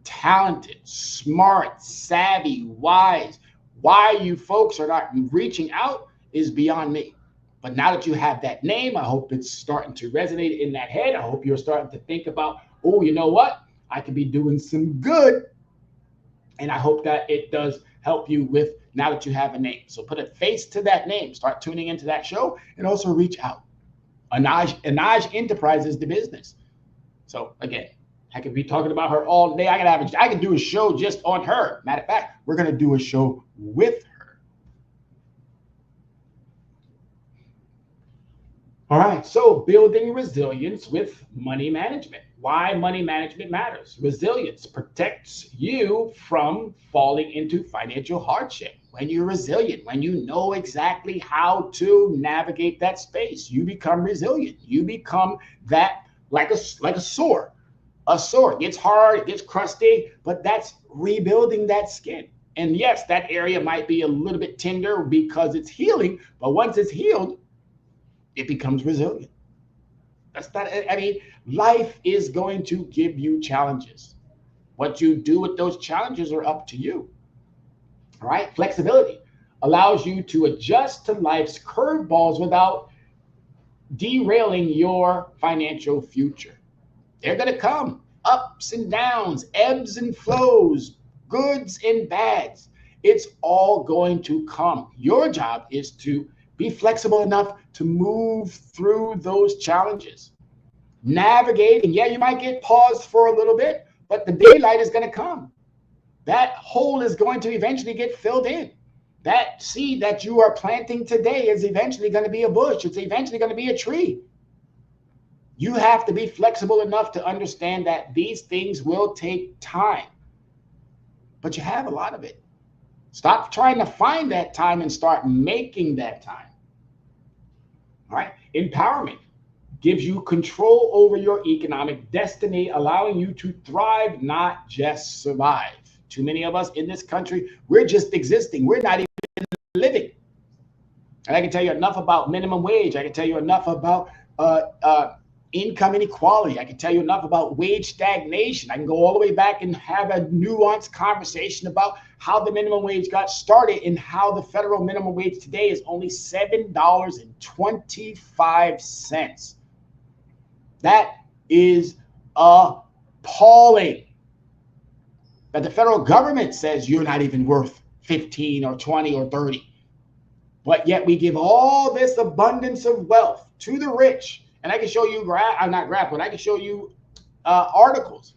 talented, smart, savvy, wise. Why you folks are not reaching out is beyond me. But now that you have that name, I hope it's starting to resonate in that head. I hope you're starting to think about, oh, you know what? I could be doing some good. And I hope that it does help you with now that you have a name. So put a face to that name. Start tuning into that show and also reach out. Anaj Enterprises, the business. So again, I could be talking about her all day. I could do a show just on her. Matter of fact, we're going to do a show with her. All right. So building resilience with money management. Why money management matters. Resilience protects you from falling into financial hardship. When you're resilient, when you know exactly how to navigate that space, you become resilient. You become that like a sword. A sword gets hard, it gets crusty, but that's rebuilding that skin. And yes, that area might be a little bit tender because it's healing, but once it's healed, it becomes resilient. That's not, I mean, life is going to give you challenges. What you do with those challenges are up to you. All right. Flexibility allows you to adjust to life's curveballs without derailing your financial future. They're going to come ups and downs, ebbs and flows, goods and bads. It's all going to come. Your job is to be flexible enough to move through those challenges. Navigate, and yeah, you might get paused for a little bit, but the daylight is going to come. That hole is going to eventually get filled in. That seed that you are planting today is eventually going to be a bush. It's eventually going to be a tree. You have to be flexible enough to understand that these things will take time, but you have a lot of it. Stop trying to find that time and start making that time. All right. Empowerment gives you control over your economic destiny, allowing you to thrive, not just survive. Too many of us in this country, we're just existing. We're not even living. And I can tell you enough about minimum wage. I can tell you enough about income inequality. I can tell you enough about wage stagnation. I can go all the way back and have a nuanced conversation about how the minimum wage got started and how the federal minimum wage today is only $7.25. That is appalling. That the federal government says you're not even worth 15 or 20 or 30. But yet we give all this abundance of wealth to the rich. And I can show you, I can show you articles.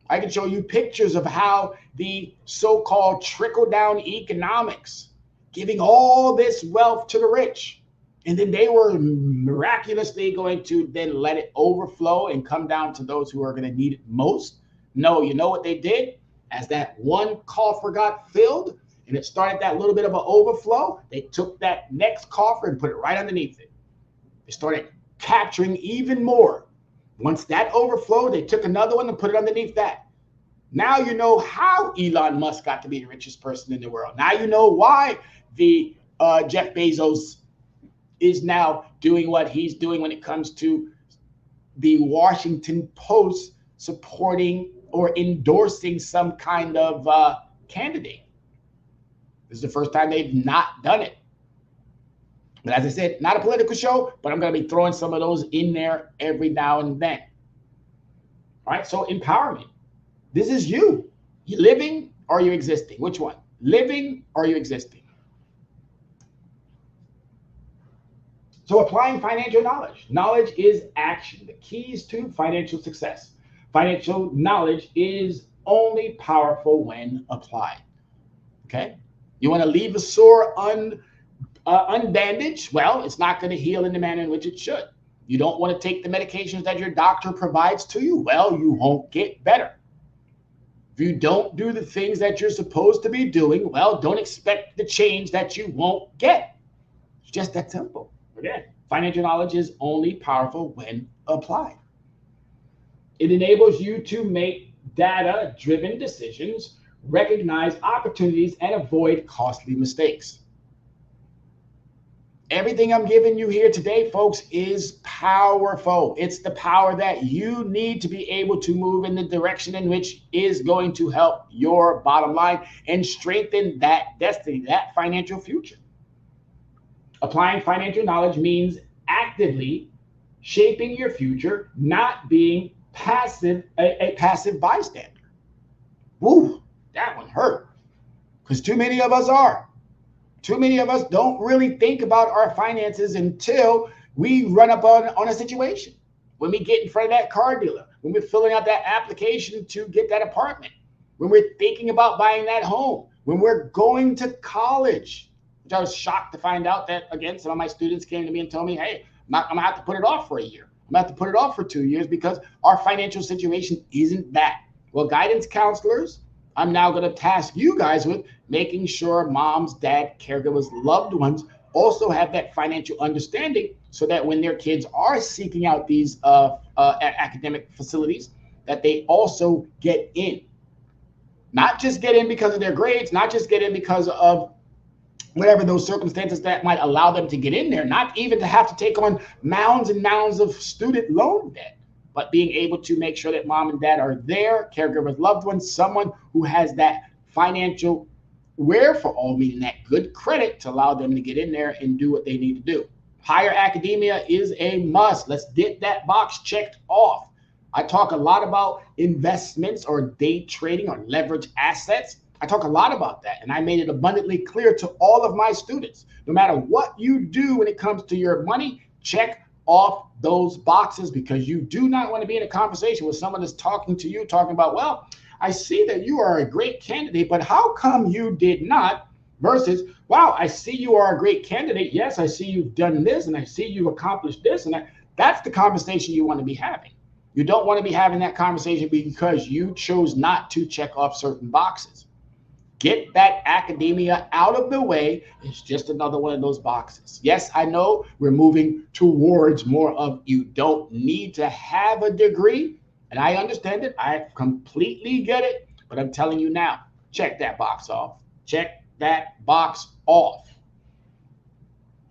I can show you pictures of how the so-called trickle-down economics, giving all this wealth to the rich. And then they were miraculously going to then let it overflow and come down to those who are going to need it most. No, you know what they did? As that one coffer got filled and it started that little bit of an overflow, they took that next coffer and put it right underneath it. They started capturing even more. Once that overflowed, they took another one and put it underneath that. Now you know how Elon Musk got to be the richest person in the world. Now you know why the Jeff Bezos is now doing what he's doing when it comes to the Washington Post supporting or endorsing some kind of candidate. This is the first time they've not done it. But as I said, not a political show, but I'm going to be throwing some of those in there every now and then. All right, so empowerment. This is you. You living or you existing? Which one? Living or you existing? So applying financial knowledge. Knowledge is action. The keys to financial success. Financial knowledge is only powerful when applied. Okay? You want to leave a sore Unbandaged, well, it's not going to heal in the manner in which it should. You don't want to take the medications that your doctor provides to you, well, you won't get better. If you don't do the things that you're supposed to be doing, well, don't expect the change that you won't get. It's just that simple. Again, financial knowledge is only powerful when applied. It enables you to make data-driven decisions, recognize opportunities, and avoid costly mistakes. Everything I'm giving you here today, folks, is powerful. It's the power that you need to be able to move in the direction in which is going to help your bottom line and strengthen that destiny, that financial future. Applying financial knowledge means actively shaping your future, not being passive, a passive bystander. Woo, that one hurt. Because too many of us are. Too many of us don't really think about our finances until we run up on a situation. When we get in front of that car dealer, when we're filling out that application to get that apartment, when we're thinking about buying that home, when we're going to college, which I was shocked to find out that, again, some of my students came to me and told me, hey, I'm going to have to put it off for a year. I'm going to have to put it off for 2 years because our financial situation isn't that. Well, guidance counselors, I'm now going to task you guys with making sure moms, dad, caregivers, loved ones also have that financial understanding so that when their kids are seeking out these academic facilities, that they also get in. Not just get in because of their grades, not just get in because of whatever those circumstances that might allow them to get in there, not even to have to take on mounds and mounds of student loan debt, but being able to make sure that mom and dad are there, caregivers, loved ones, someone who has that financial wherewithal, meaning that good credit to allow them to get in there and do what they need to do. Higher academia is a must. Let's get that box checked off. I talk a lot about investments or day trading or leverage assets. I talk a lot about that, and I made it abundantly clear to all of my students. No matter what you do when it comes to your money, check off those boxes, because you do not want to be in a conversation with someone that's talking to you, talking about, well, I see that you are a great candidate, but how come you did not? Versus, wow, I see you are a great candidate. Yes, I see you've done this, and I see you accomplished this, and that. That's the conversation you want to be having. You don't want to be having that conversation because you chose not to check off certain boxes. Get that academia out of the way. It's just another one of those boxes. Yes, I know we're moving towards more of you don't need to have a degree. And I understand it. I completely get it. But I'm telling you now, check that box off. Check that box off.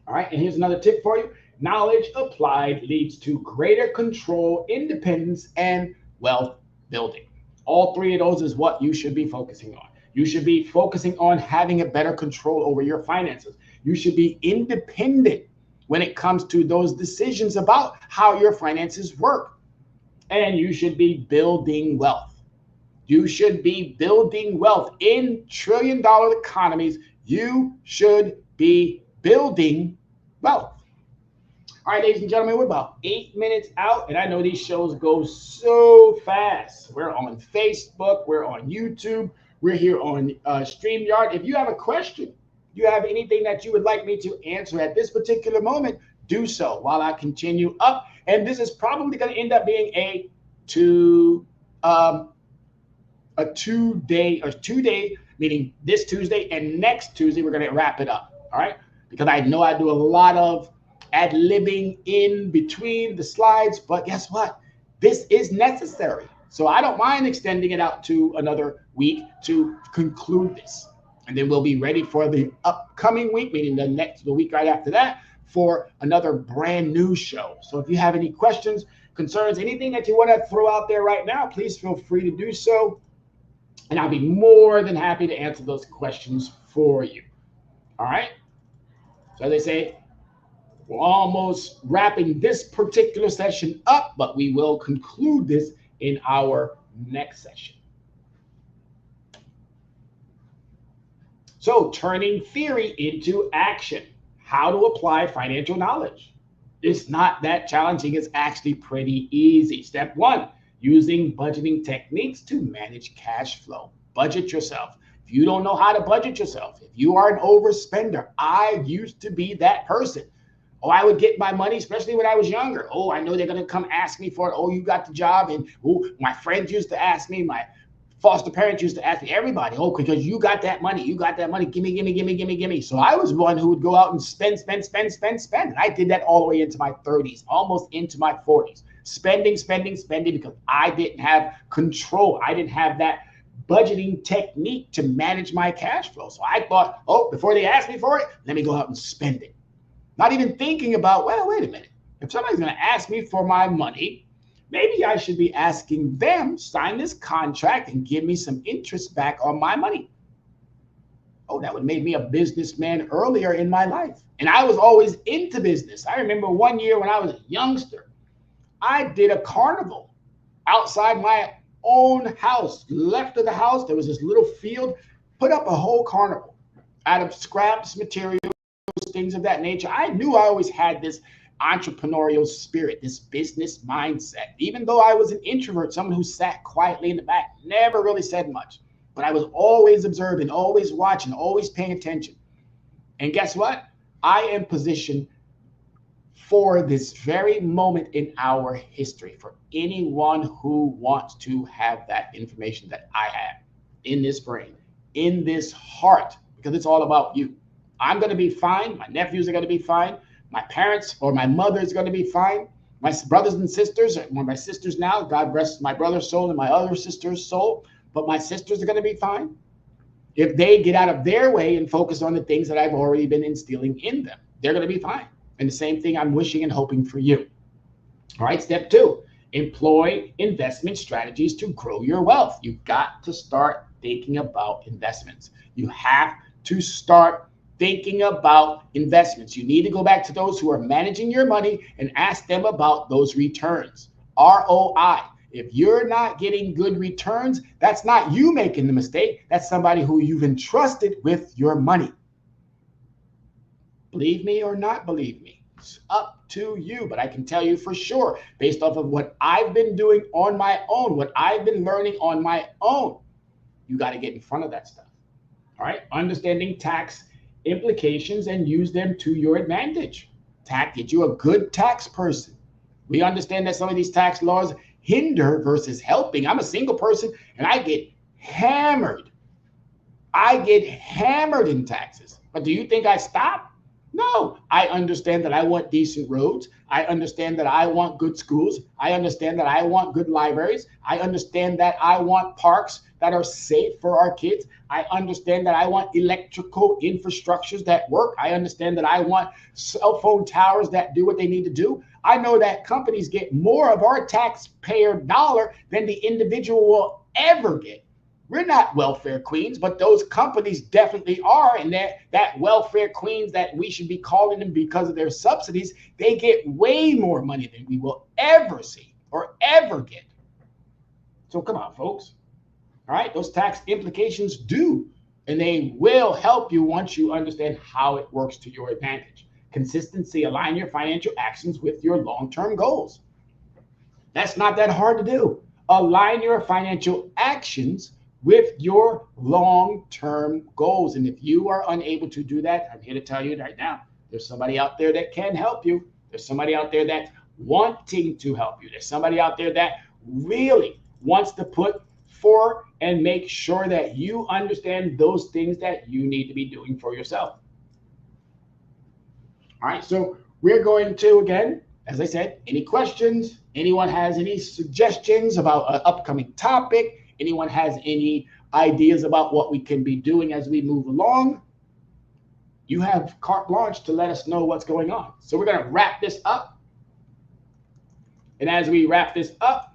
All right. And here's another tip for you. Knowledge applied leads to greater control, independence, and wealth building. All three of those is what you should be focusing on. You should be focusing on having a better control over your finances. You should be independent when it comes to those decisions about how your finances work. And you should be building wealth. You should be building wealth in trillion-dollar economies. You should be building wealth. All right, ladies and gentlemen, we're about 8 minutes out, and I know these shows go so fast. We're on Facebook, we're on YouTube, we're here on StreamYard. If you have a question, you have anything that you would like me to answer at this particular moment, do so while I continue up. And this is probably going to end up being a two-day, meaning this Tuesday and next Tuesday, we're going to wrap it up. All right, because I know I do a lot of ad-libbing in between the slides, but guess what? This is necessary. So I don't mind extending it out to another week to conclude this. And then we'll be ready for the upcoming week, meaning the week right after that, for another brand new show. So if you have any questions, concerns, anything that you want to throw out there right now, please feel free to do so. And I'll be more than happy to answer those questions for you. All right. So as they say, we're almost wrapping this particular session up, but we will conclude this in our next session. So, turning theory into action. How to apply financial knowledge. It's not that challenging. It's actually pretty easy. Step one, using budgeting techniques to manage cash flow. Budget yourself. If you don't know how to budget yourself, if you are an overspender, I used to be that person. Oh, I would get my money, especially when I was younger. Oh, I know they're going to come ask me for it. Oh, you got the job. And oh, my friends used to ask me, my foster parents used to ask me, everybody, oh, because you got that money. You got that money. Give me. So I was one who would go out and spend. And I did that all the way into my 30s, almost into my 40s. Spending because I didn't have control. I didn't have that budgeting technique to manage my cash flow. So I thought, oh, before they ask me for it, let me go out and spend it. Not even thinking about, well, wait a minute. If somebody's going to ask me for my money, maybe I should be asking them, sign this contract and give me some interest back on my money. Oh, that would make me a businessman earlier in my life. And I was always into business. I remember one year when I was a youngster, I did a carnival outside my own house. Left of the house, there was this little field, put up a whole carnival out of scraps, materials, things of that nature. I knew I always had this entrepreneurial spirit, this business mindset. Even though I was an introvert, someone who sat quietly in the back, never really said much, but I was always observing, always watching, always paying attention. And guess what? I am positioned for this very moment in our history, for anyone who wants to have that information that I have in this brain, in this heart, because it's all about you. I'm going to be fine. My nephews are going to be fine. My parents or my mother is going to be fine. My brothers and sisters, or my sisters now, God rest my brother's soul and my other sister's soul, but my sisters are going to be fine if they get out of their way and focus on the things that I've already been instilling in them. They're going to be fine. And the same thing I'm wishing and hoping for you. All right, step 2, employ investment strategies to grow your wealth. You've got to start thinking about investments. You have to start thinking about investments. You need to go back to those who are managing your money and ask them about those returns. ROI. If you're not getting good returns, that's not you making the mistake. That's somebody who you've entrusted with your money. Believe me or not believe me, it's up to you. But I can tell you for sure, based off of what I've been doing on my own, what I've been learning on my own, you got to get in front of that stuff. All right, understanding tax implications and use them to your advantage. Get you a good tax person. We understand that some of these tax laws hinder versus helping. I'm a single person and I get hammered. I get hammered in taxes. But do you think I stop? No, I understand that I want decent roads. I understand that I want good schools. I understand that I want good libraries. I understand that I want parks that are safe for our kids. I understand that I want electrical infrastructures that work. I understand that I want cell phone towers that do what they need to do. I know that companies get more of our taxpayer dollar than the individual will ever get. We're not welfare queens, but those companies definitely are. And that welfare queens that we should be calling them because of their subsidies, they get way more money than we will ever see or ever get. So come on, folks. All right, those tax implications do, and they will help you once you understand how it works to your advantage. Consistency, align your financial actions with your long-term goals. That's not that hard to do. Align your financial actions with your long-term goals. And if you are unable to do that, I'm here to tell you right now, there's somebody out there that can help you. There's somebody out there that's wanting to help you. There's somebody out there that really wants to put forth and make sure that you understand those things that you need to be doing for yourself. All right, so we're going to, again, as I said, any questions, anyone has any suggestions about an upcoming topic, anyone has any ideas about what we can be doing as we move along, you have carte blanche to let us know what's going on. So we're going to wrap this up. And as we wrap this up,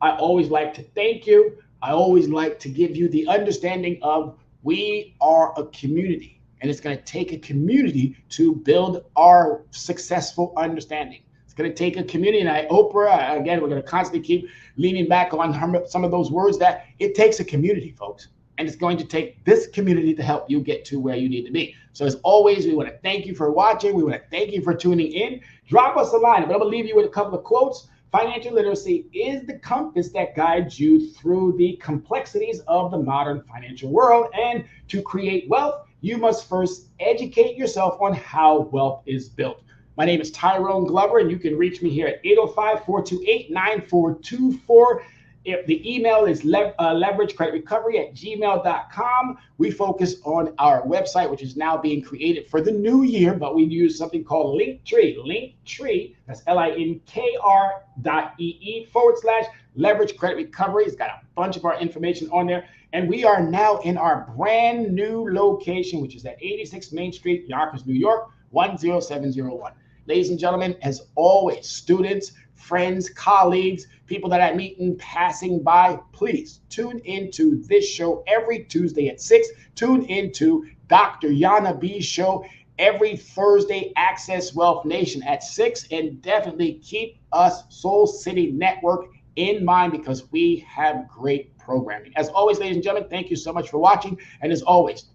I always like to thank you. I always like to give you the understanding of we are a community, and it's going to take a community to build our successful understanding. It's going to take a community, and Oprah, again, we're going to constantly keep leaning back on some of those words that it takes a community, folks, and it's going to take this community to help you get to where you need to be. So as always, we want to thank you for watching. We want to thank you for tuning in. Drop us a line, but I'm going to leave you with a couple of quotes Financial literacy is the compass that guides you through the complexities of the modern financial world. And to create wealth, you must first educate yourself on how wealth is built. My name is Tyrone Glover, and you can reach me here at 805-428-9424. If the email is leveragecreditrecovery@gmail.com. We focus on our website, which is now being created for the new year, but we use something called Linktree, that's LINKTR.ee/leverage credit recovery. It's got a bunch of our information on there. And we are now in our brand new location, which is at 86 Main Street, Yonkers, New York, 10701. Ladies and gentlemen, as always, students, friends, colleagues, people that I meet in passing by, please tune into this show every Tuesday at 6. Tune into Dr. Yana B's show every Thursday, Access Wealth Nation at 6. And definitely keep us, Soul City Network, in mind because we have great programming. As always, ladies and gentlemen, thank you so much for watching. And as always,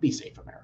be safe, America.